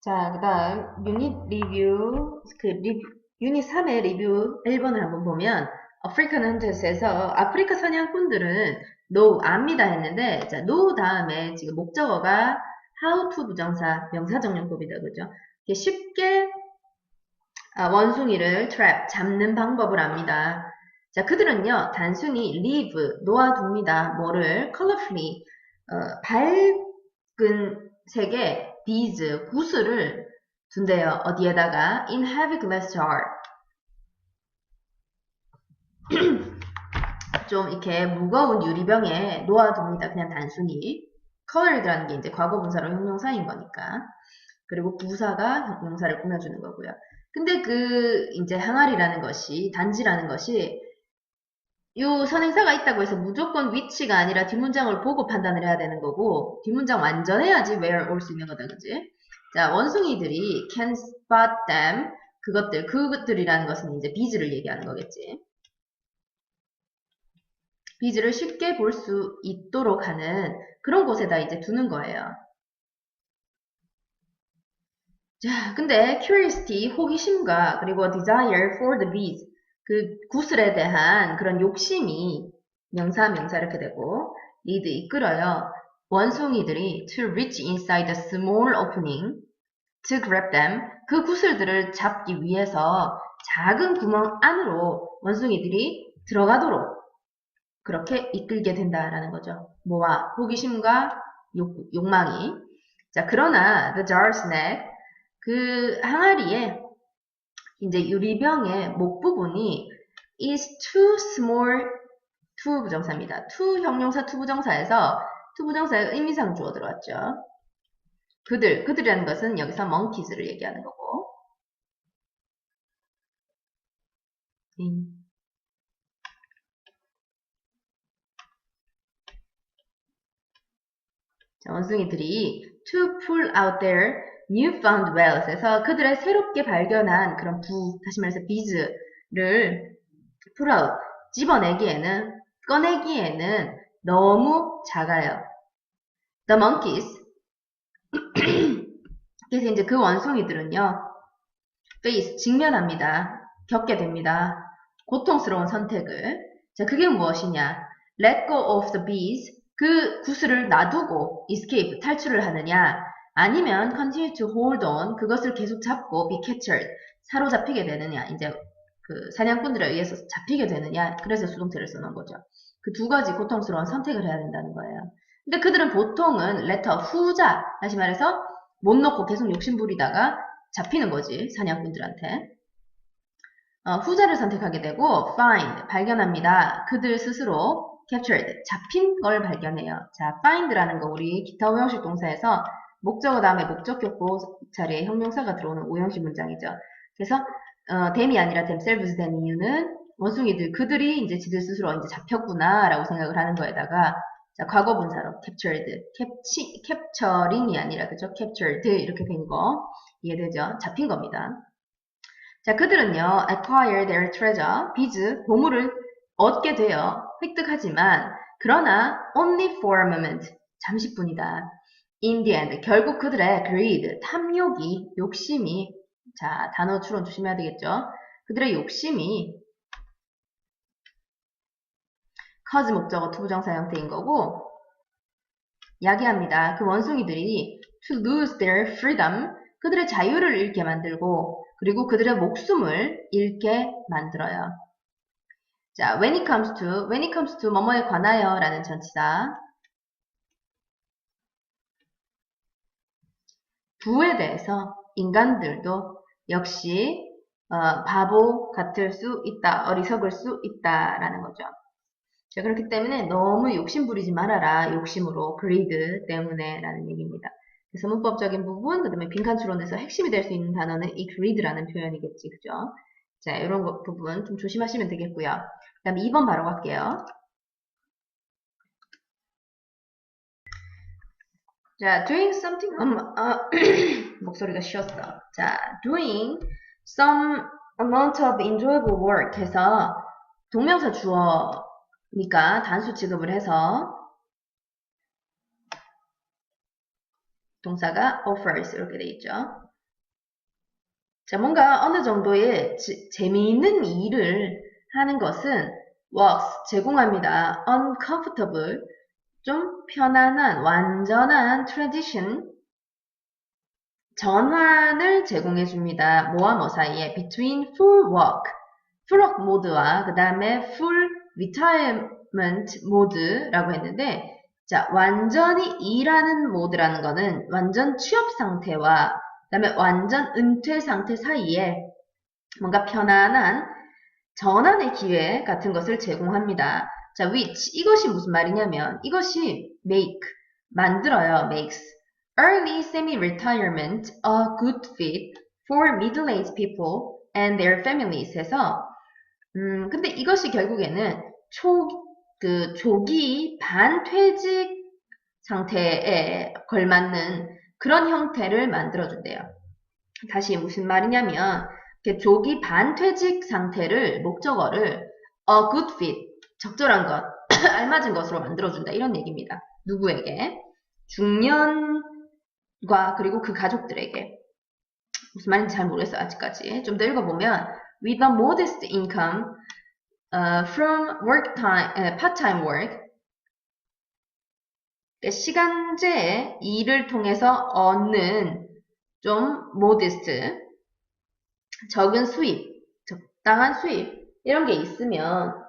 자, 그 다음, 유닛 3의 리뷰 1번을 한번 보면, 아프리칸 헌터스에서 아프리카 사냥꾼들은 no, 압니다 했는데, 자, no 다음에 지금 목적어가 how to 부정사, 명사정용법이다, 그죠? 이렇게 쉽게 원숭이를 trap, 잡는 방법을 압니다. 자, 그들은요, 단순히 leave, 놓아둡니다. 뭐를? colorfully, 밝은 색의 beads, 구슬을 둔대요. 어디에다가? in heavy glass jar. 좀 이렇게 무거운 유리병에 놓아둡니다. 그냥 단순히. colored라는 게 이제 과거분사로 형용사인 거니까. 그리고 부사가 형용사를 꾸며주는 거고요. 근데 이제 항아리라는 것이, 단지라는 것이, 요 선행사가 있다고 해서 무조건 위치가 아니라 뒷문장을 보고 판단을 해야 되는 거고, 뒷문장 완전해야지 where 올 수 있는 거다, 그지? 자, 원숭이들이 can spot them, 그것들이라는 것은 이제 bees를 얘기하는 거겠지. bees를 쉽게 볼 수 있도록 하는 그런 곳에다 이제 두는 거예요. 자, 근데 curiosity, 호기심과 그리고 desire for the bees, 그 구슬에 대한 그런 욕심이 명사 이렇게 되고 lead 이끌어요. 원숭이들이 to reach inside the small opening to grab them, 그 구슬들을 잡기 위해서 작은 구멍 안으로 원숭이들이 들어가도록 그렇게 이끌게 된다라는 거죠. 뭐와? 호기심과 욕망이. 자, 그러나 the jar's neck, 그 항아리에 이제 유리병의 목 부분이 is too small, to 부정사입니다. to 형용사 to 부정사에서 to 부정사의 의미상 주어 들어왔죠. 그들이라는 것은 여기서 monkeys를 얘기하는 거고. 자, 원숭이들이 to pull out their newfound wealth에서 그들의 새롭게 발견한 그런 다시 말해서 bees를 pull out, 꺼내기에는 너무 작아요. The monkeys. 그래서 이제 그 원숭이들은요, face, 직면합니다. 겪게 됩니다. 고통스러운 선택을. 자, 그게 무엇이냐? Let go of the bees. 그 구슬을 놔두고 escape, 탈출을 하느냐? 아니면 continue to hold on. 그것을 계속 잡고 be captured, 사로잡히게 되느냐? 이제 그 사냥꾼들에 의해서 잡히게 되느냐? 그래서 수동태를 써놓은 거죠. 그 두 가지 고통스러운 선택을 해야 된다는 거예요. 근데 그들은 보통은 letter, 후자, 다시 말해서 못 놓고 계속 욕심부리다가 잡히는 거지, 사냥꾼들한테. 후자를 선택하게 되고 find, 발견합니다. 그들 스스로 captured, 잡힌 걸 발견해요. 자, find라는 거 우리 기타 오형식 동사에서 목적어 다음에 목적격보 자리에 형용사가 들어오는 오형식 문장이죠. 그래서 them이 아니라 themselves 된 이유는 원숭이들, 그들이 이제 지들 스스로 이제 잡혔구나 라고 생각을 하는 거에다가 자, 과거 분사로 captured, capturing이 아니라 그죠? captured 이렇게 된 거 이해되죠? 잡힌 겁니다. 자, 그들은요, acquire their treasure, bees, 보물을 얻게 돼요. 획득하지만, 그러나 only for a moment, 잠시뿐이다. In the end, 결국 그들의 greed, 탐욕이, 욕심이, 자, 단어 추론 조심해야 되겠죠? 그들의 욕심이 cause 목적어 투부정사 형태인 거고, 야기합니다. 그 원숭이들이 to lose their freedom, 그들의 자유를 잃게 만들고 그리고 그들의 목숨을 잃게 만들어요. 자, when it comes to 뭐뭐에 관하여 라는 전치사. 부에 대해서 인간들도 역시 바보 같을 수 있다, 어리석을 수 있다라는 거죠. 자, 그렇기 때문에 너무 욕심 부리지 말아라. 욕심으로, greed 때문에 라는 얘기입니다. 그래서 문법적인 부분, 그 다음에 빈칸 추론에서 핵심이 될 수 있는 단어는 이 greed라는 표현이겠지, 그죠? 자, 이런 부분 좀 조심하시면 되겠고요. 그 다음에 2번 바로 갈게요. 자, doing something, 목소리가 쉬었어. 자, doing some amount of enjoyable work 해서 동명사 주어니까 단수 취급을 해서 동사가 offers 이렇게 돼 있죠. 자, 뭔가 어느 정도의 재미있는 일을 하는 것은 works, 제공합니다. uncomfortable, 좀 편안한, 완전한 tradition, 전환을 제공해 줍니다. 뭐와 뭐 사이에 between full work, full work 모드와 그 다음에 full retirement 모드라고 했는데 자, 완전히 일하는 모드라는 거는 완전 취업 상태와 그 다음에 완전 은퇴 상태 사이에 뭔가 편안한 전환의 기회 같은 것을 제공합니다. 자, which 이것이 무슨 말이냐면 이것이 make 만들어요. makes early semi-retirement a good fit for middle-aged people and their families 해서 근데 이것이 결국에는 조기 반퇴직 상태에 걸맞는 그런 형태를 만들어준대요. 다시 무슨 말이냐면 조기 반퇴직 상태를 목적어를 a good fit 적절한 것 알맞은 것으로 만들어준다 이런 얘기입니다. 누구에게? 중년과 그리고 그 가족들에게. 무슨 말인지 잘 모르겠어요 아직까지. 좀 더 읽어보면 with a modest income from part-time work 시간제 일을 통해서 얻는 좀 modest 적은 수입, 적당한 수입 이런 게 있으면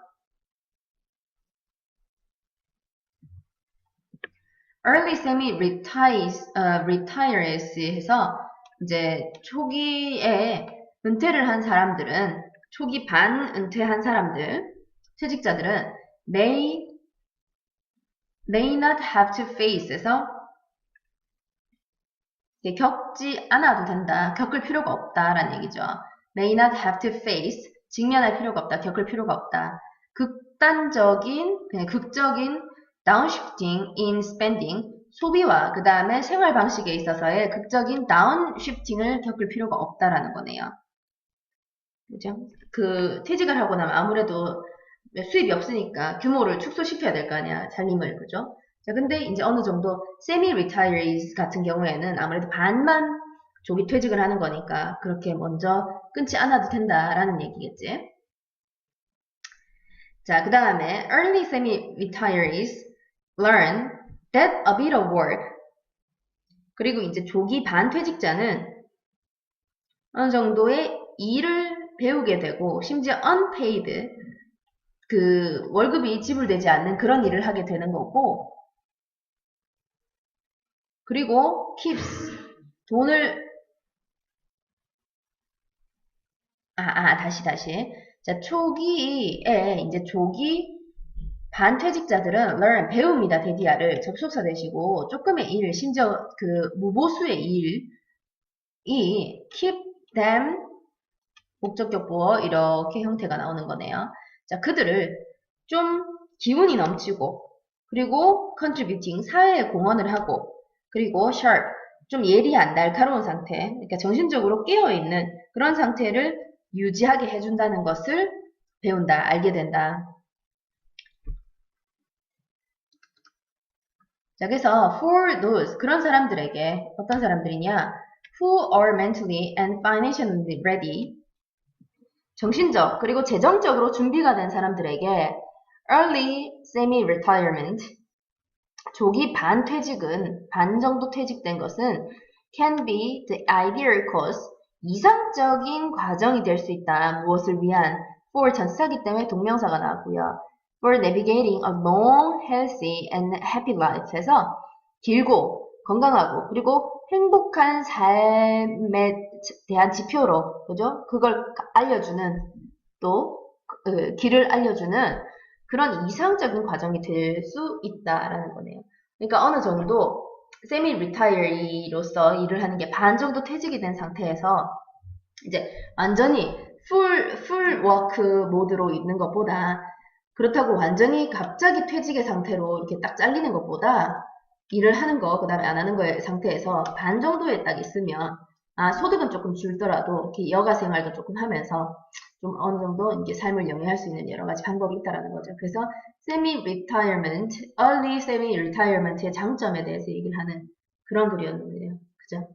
early semi-retires 해서 이제 초기에 은퇴를 한 사람들은 초기 반 은퇴한 사람들 퇴직자들은 may not have to face 해서 겪지 않아도 된다. 겪을 필요가 없다라는 얘기죠. may not have to face 직면할 필요가 없다. 겪을 필요가 없다. 극적인 downshifting in spending 소비와 그 다음에 생활 방식에 있어서의 극적인 다운시프팅을 겪을 필요가 없다라는 거네요. 그죠? 퇴직을 하고 나면 아무래도 수입이 없으니까 규모를 축소시켜야 될 거 아니야. 살림을, 그죠? 자, 근데 이제 어느 정도 semi-retirees 같은 경우에는 아무래도 반만 조기 퇴직을 하는 거니까 그렇게 먼저 끊지 않아도 된다라는 얘기겠지. 자, 그 다음에 early semi-retirees learn that a bit of work 그리고 이제 조기 반퇴직자는 어느 정도의 일을 배우게 되고 심지어 unpaid 월급이 지불되지 않는 그런 일을 하게 되는 거고 그리고 keeps 돈을 다시 자, 초기에 이제 조기 반퇴직자들은 learn 배웁니다. 대디아를 접속사 되시고 조금의 일 심지어 무보수의 일이 keep them 목적격 보어 이렇게 형태가 나오는 거네요. 자, 그들을 좀 기운이 넘치고 그리고 contributing 사회에 공헌을 하고 그리고 sharp 좀 예리한 날카로운 상태 그러니까 정신적으로 깨어있는 그런 상태를 유지하게 해준다는 것을 배운다, 알게 된다. 자, 그래서 for those 그런 사람들에게 어떤 사람들이냐 who are mentally and financially ready 정신적 그리고 재정적으로 준비가 된 사람들에게 early semi-retirement 조기 반퇴직은 반 정도 퇴직된 것은 can be the ideal course 이상적인 과정이 될 수 있다. 무엇을 위한 for 전치사기 때문에 동명사가 나왔고요. for navigating a long, healthy and happy life 해서 길고 건강하고 그리고 행복한 삶에 대한 지표로 그죠? 그걸 알려주는 또 길을 알려주는 그런 이상적인 과정이 될 수 있다라는 거네요. 그러니까 어느 정도 세미 리타이어로서 일을 하는 게 반 정도 퇴직이 된 상태에서 이제 완전히 풀 워크 모드로 있는 것보다 그렇다고 완전히 갑자기 퇴직의 상태로 이렇게 딱 잘리는 것보다 일을 하는 거, 그 다음에 안 하는 거의 상태에서 반 정도에 딱 있으면 소득은 조금 줄더라도 이렇게 여가 생활도 조금 하면서 좀 어느 정도 이제 삶을 영위할 수 있는 여러 가지 방법이 있다라는 거죠. 그래서 early semi-retirement의 장점에 대해서 얘기를 하는 그런 글이었는데요. 그죠?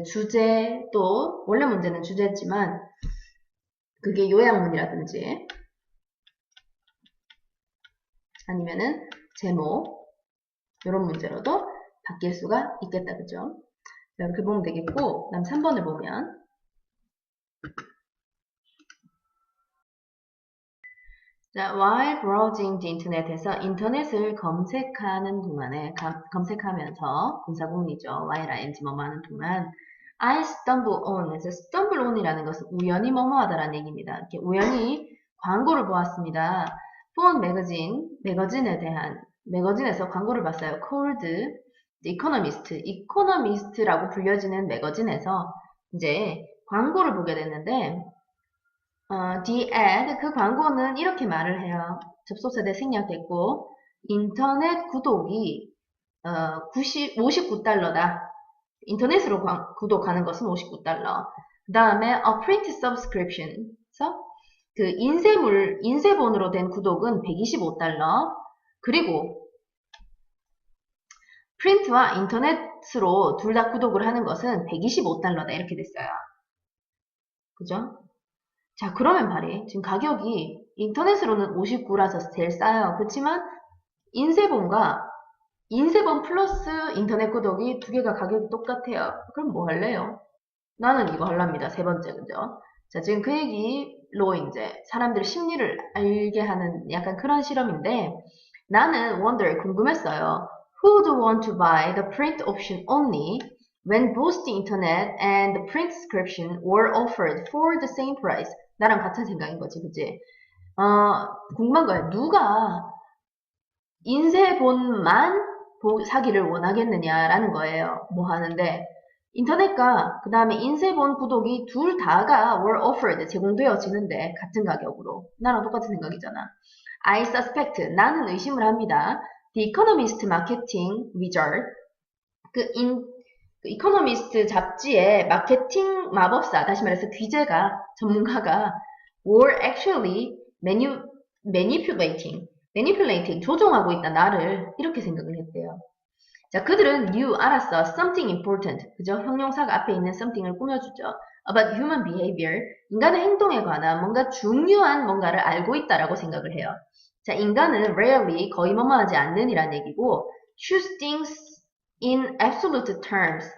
주제 또 원래 문제는 주제지만 그게 요약문이라든지 아니면은 제목 이런 문제로도 바뀔 수가 있겠다. 그죠? 자, 이렇게 보면 되겠고 그다음 3번을 보면 자, while browsing the internet에서 인터넷을 검색하는 동안에 검색하면서 분사구문이죠. while ing 뭐뭐 하는 동안 I stumble on 에서 stumble on이라는 것은 우연히 뭐뭐하다라는 얘기입니다. 이렇게 우연히 광고를 보았습니다. for 매거진에서 광고를 봤어요. called The Economist, 이코노미스트라고 불려지는 매거진에서 이제 광고를 보게 됐는데 the ad, 그 광고는 이렇게 말을 해요. 접속세대 생략됐고 인터넷 구독이 59달러다. 인터넷으로 구독하는 것은 59달러. 그 다음에 a print subscription, 그 인쇄본으로 된 구독은 125달러. 그리고 프린트와 인터넷으로 둘 다 구독을 하는 것은 125달러다. 이렇게 됐어요. 그죠? 자, 그러면 말이 지금 가격이 인터넷으로는 59라서 제일 싸요. 그렇지만 인쇄본 플러스 인터넷 구독이 두 개가 가격이 똑같아요. 그럼 뭐 할래요? 나는 이거 할랍니다. 세 번째, 그죠? 자, 지금 그 얘기로 이제 사람들의 심리를 알게 하는 약간 그런 실험인데 나는 궁금했어요. Who would want to buy the print option only when both the internet and the print subscription were offered for the same price? 나랑 같은 생각인 거지, 그치? 궁금한 거야. 누가 인쇄본만 사기를 원하겠느냐라는 거예요. 뭐 하는데 인터넷과 그 다음에 인쇄본 구독이 둘 다가 were offered, 제공되어지는데 같은 가격으로. 나랑 똑같은 생각이잖아. I suspect, 나는 의심을 합니다. The Economist Marketing Wizard, 그 이코노미스트 잡지의 마케팅 마법사, 다시 말해서 전문가가 were actually manipulating, 조종하고 있다, 나를. 이렇게 생각을 했대요. 자, 그들은 knew, 알았어, something important, 그죠? 형용사가 앞에 있는 something을 꾸며주죠. about human behavior, 인간의 행동에 관한 뭔가 중요한 뭔가를 알고 있다라고 생각을 해요. 자, 인간은 rarely, 거의 뭐뭐하지 않는 이란 얘기고 choose things in absolute terms,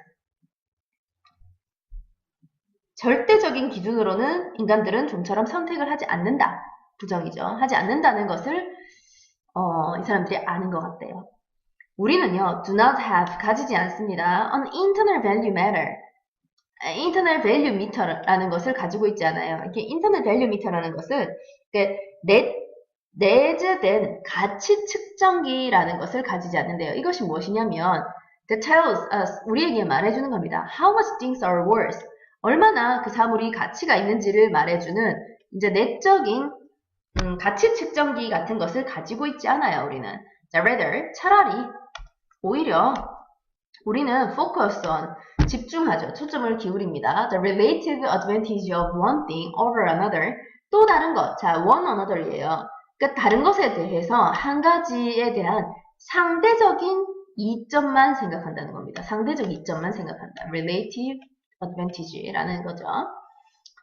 절대적인 기준으로는 인간들은 좀처럼 선택을 하지 않는다. 부정이죠. 하지 않는다는 것을 이 사람들이 아는 것 같대요. 우리는요, do not have, 가지지 않습니다. an internal value meter, internal value meter라는 것을 가지고 있지 않아요. 이렇게 internal value meter라는 것은 내재된 가치 측정기라는 것을 가지지 않는데요. 이것이 무엇이냐면 that tells us, 우리에게 말해주는 겁니다. how much things are worth, 얼마나 그 사물이 가치가 있는지를 말해주는 이제 내적인 가치 측정기 같은 것을 가지고 있지 않아요. 우리는. 자, rather, 차라리 오히려 우리는 focus on, 집중하죠. 초점을 기울입니다. The relative advantage of one thing over another, 또 다른 것. 자, one another이에요. 그러니까 다른 것에 대해서 한 가지에 대한 상대적인 이점만 생각한다는 겁니다. 상대적 이점만 생각한다. relative advantage라는 거죠.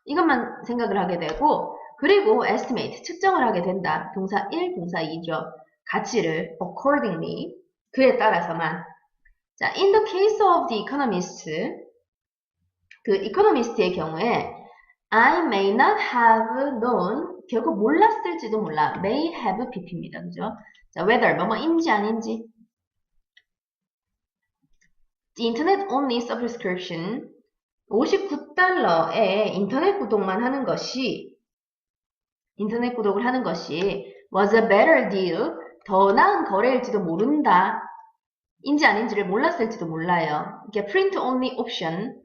이것만 생각을 하게 되고, 그리고 estimate, 측정을 하게 된다. 동사 1, 동사 2죠. 가치를 accordingly, 그에 따라서만. 자, in the case of the economist, 그 economist의 경우에 I may not have known, 결국 몰랐을지도 몰라. may have pp입니다. 그죠? 자, whether, 뭐뭐인지 아닌지. The internet only subscription, 59달러에 인터넷 구독을 하는 것이 was a better deal, 더 나은 거래일지도 모른다. 인지 아닌지를 몰랐을지도 몰라요. 이게 print only option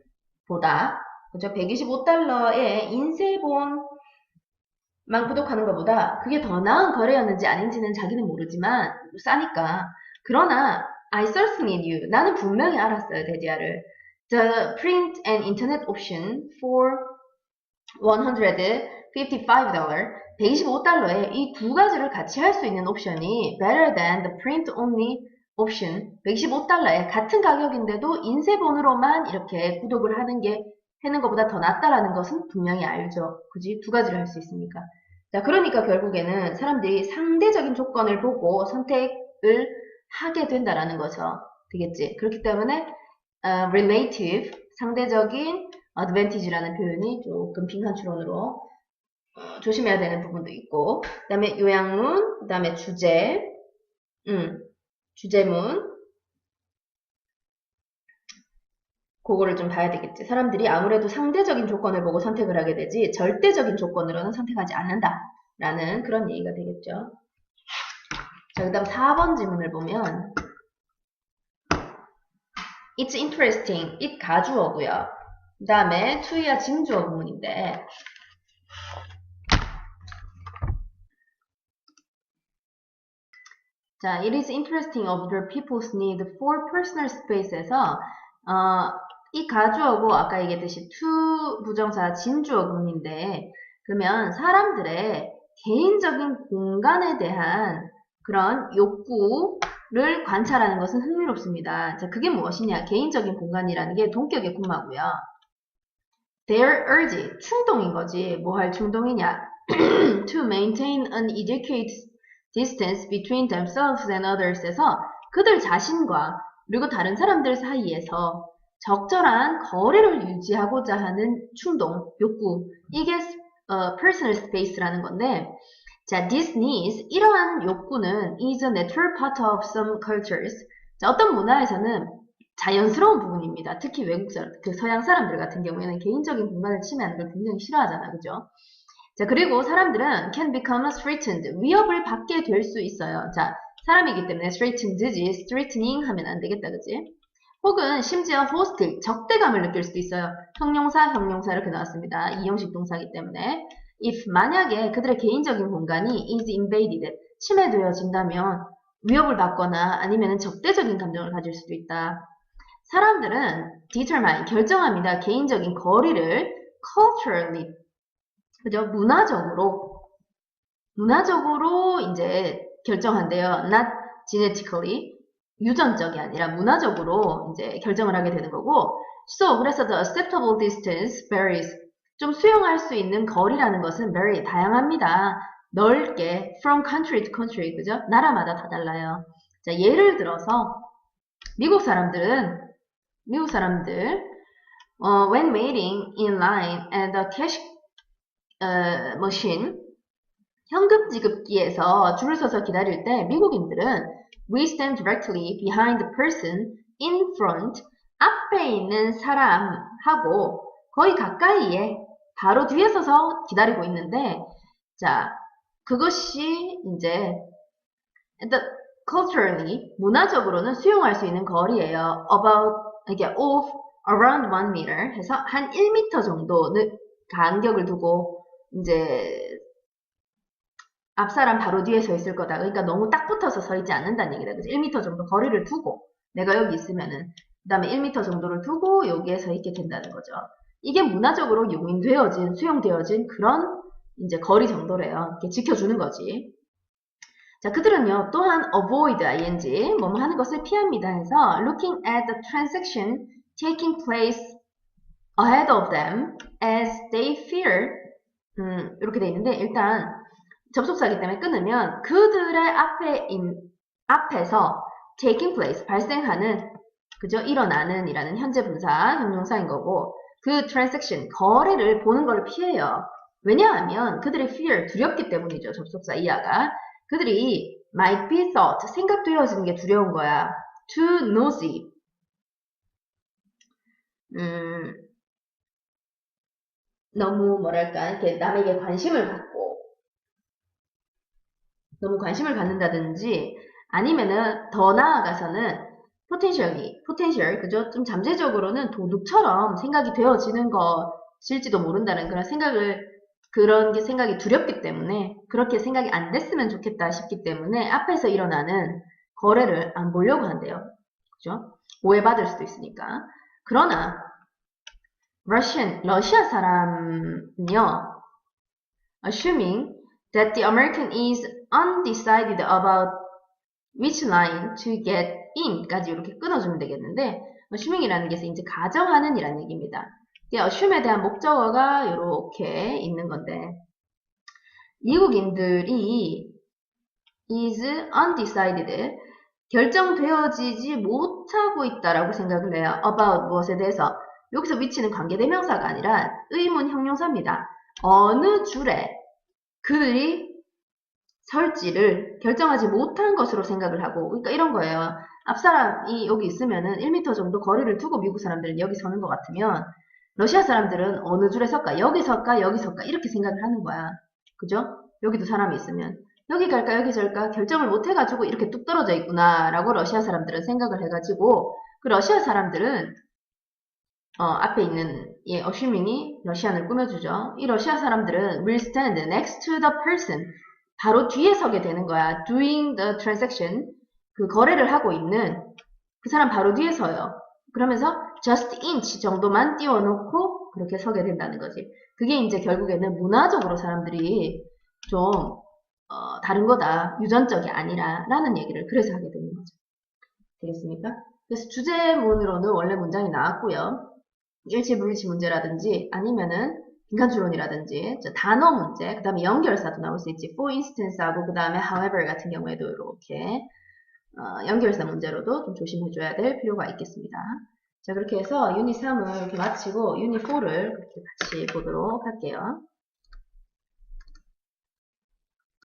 보다, 그죠? 125달러에 인쇄본만 구독하는 것보다 그게 더 나은 거래였는지 아닌지는 자기는 모르지만 싸니까. 그러나 I certainly knew, 나는 분명히 알았어요. 데디아를. The print and internet option for $155, 125달러에 이 두 가지를 같이 할 수 있는 옵션이 better than the print only 옵션 125달러에 같은 가격인데도 인쇄본으로만 이렇게 구독을 하는 것보다 더 낫다라는 것은 분명히 알죠. 그지? 두 가지를 할 수 있으니까. 자, 그러니까 결국에는 사람들이 상대적인 조건을 보고 선택을 하게 된다라는 거죠. 되겠지? 그렇기 때문에 relative, 상대적인 advantage라는 표현이 조금 빈칸 추론으로 조심해야 되는 부분도 있고, 그 다음에 요약문, 그 다음에 주제문, 그거를 좀 봐야 되겠지. 사람들이 아무래도 상대적인 조건을 보고 선택을 하게 되지 절대적인 조건으로는 선택하지 않는다라는 그런 얘기가 되겠죠. 자, 그 다음 4번 지문을 보면 It's interesting, it 가주어고요. 그 다음에 to야 진주어 부분인데 자, it is interesting of the people's need for personal space에서 이 가주어고 아까 얘기했듯이 to 부정사 진주어 부분인데 그러면 사람들의 개인적인 공간에 대한 그런 욕구를 관찰하는 것은 흥미롭습니다. 자, 그게 무엇이냐? 개인적인 공간이라는 게 동격의 군마고요. Their urge, 충동인 거지. 뭐 할 충동이냐? To maintain an adequate distance between themselves and others에서 그들 자신과 그리고 다른 사람들 사이에서 적절한 거리를 유지하고자 하는 충동, 욕구. 이게 personal space라는 건데 자, this needs, 이러한 욕구는 is a natural part of some cultures. 자, 어떤 문화에서는 자연스러운 부분입니다. 특히 외국 사람, 서양 사람들 같은 경우에는 개인적인 공간을 침해하는 걸 굉장히 싫어하잖아. 그죠? 자, 그리고 사람들은 can become threatened. 위협을 받게 될 수 있어요. 자, 사람이기 때문에 threatened지, threatening 하면 안 되겠다. 그지? 혹은 심지어 hostile, 적대감을 느낄 수도 있어요. 형용사 이렇게 나왔습니다. 이형식 동사이기 때문에. if 만약에 그들의 개인적인 공간이 is invaded, 침해되어진다면 위협을 받거나 아니면 적대적인 감정을 가질 수도 있다. 사람들은 determine, 결정합니다. 개인적인 거리를 culturally, 그죠? 문화적으로 이제 결정한대요. not genetically, 유전적이 아니라 문화적으로 이제 결정을 하게 되는 거고, so 그래서 the acceptable distance varies. 좀 수용할 수 있는 거리라는 것은 very 다양합니다. 넓게 from country to country, 그죠? 나라마다 다 달라요. 자, 예를 들어서 미국 사람들 when waiting in line at the cash machine, 현금 지급기에서 줄을 서서 기다릴 때 미국인들은 we stand directly behind the person in front, 앞에 있는 사람하고 거의 가까이에 바로 뒤에 서서 기다리고 있는데, 자, 그것이 이제 culturally, 문화적으로는 수용할 수 있는 거리예요. of around 1 meter 해서 한 1m 정도는 간격을 두고 이제 앞사람 바로 뒤에 서 있을 거다. 그러니까 너무 딱 붙어서 서 있지 않는다는 얘기다. 그래서 1m 정도 거리를 두고 내가 여기 있으면은 그 다음에 1m 정도를 두고 여기에 서 있게 된다는 거죠. 이게 문화적으로 수용되어진 그런 이제 거리 정도래요. 이렇게 지켜주는 거지. 자, 그들은요, 또한 avoid ing, 뭐뭐 하는 것을 피합니다 해서 looking at the transaction taking place ahead of them as they fear, 이렇게 돼 있는데, 일단 접속사이기 때문에 끊으면 그들의 앞에서 taking place, 발생하는, 그죠? 일어나는 이라는 현재 분사, 형용사인 거고, 그 transaction, 거래를 보는 걸 피해요. 왜냐하면 그들의 fear, 두렵기 때문이죠. 접속사 이하가. 그들이 might be thought, 생각되어지는 게 두려운 거야. too nosy. 너무 뭐랄까, 이렇게 남에게 관심을 갖고, 너무 관심을 갖는다든지, 아니면은 더 나아가서는 potential, 그죠? 좀 잠재적으로는 도둑처럼 생각이 되어지는 것일지도 모른다는 그런 게 생각이 두렵기 때문에 그렇게 생각이 안 됐으면 좋겠다 싶기 때문에 앞에서 일어나는 거래를 안 보려고 한대요. 그죠? 오해받을 수도 있으니까. 그러나 러시아 사람은요, assuming that the American is undecided about which line to get in까지 이렇게 끊어주면 되겠는데, assuming이라는 게 이제 가정하는 이라는 얘기입니다. assume에 대한 목적어가 이렇게 있는 건데, 미국인들이 is undecided, 결정되어지지 못하고 있다라고 생각을 해요. about 무엇에 대해서. 여기서 위치는 관계대명사가 아니라 의문 형용사입니다. 어느 줄에 그들이 설지를 결정하지 못한 것으로 생각을 하고, 그러니까 이런 거예요. 앞 사람이 여기 있으면은 1m 정도 거리를 두고 미국 사람들은 여기 서는 것 같으면 러시아 사람들은 어느 줄에 설까? 여기 설까? 여기 설까? 이렇게 생각을 하는 거야. 그죠? 여기도 사람이 있으면 여기 갈까? 여기 설까? 결정을 못 해가지고 이렇게 뚝 떨어져 있구나 라고 러시아 사람들은 생각을 해가지고, 그 러시아 사람들은 앞에 있는 assuming이 러시안을 꾸며주죠. 이 러시아 사람들은 will stand next to the person, 바로 뒤에 서게 되는 거야. doing the transaction, 그 거래를 하고 있는 그 사람 바로 뒤에 서요. 그러면서 just inch 정도만 띄워놓고 그렇게 서게 된다는 거지. 그게 이제 결국에는 문화적으로 사람들이 좀 다른 거다, 유전적이 아니라 라는 얘기를 그래서 하게 되는 거죠. 되겠습니까? 그래서 주제문으로는 원래 문장이 나왔고요. 일치 불일치 문제라든지 아니면은 빈칸추론이라든지 단어 문제, 그 다음에 연결사도 나올 수 있지. for instance하고 그 다음에 however 같은 경우에도 이렇게 연결사 문제로도 좀 조심해줘야 될 필요가 있겠습니다. 자, 그렇게 해서 유닛 3을 이렇게 마치고 유닛 4를 그렇게 같이 보도록 할게요.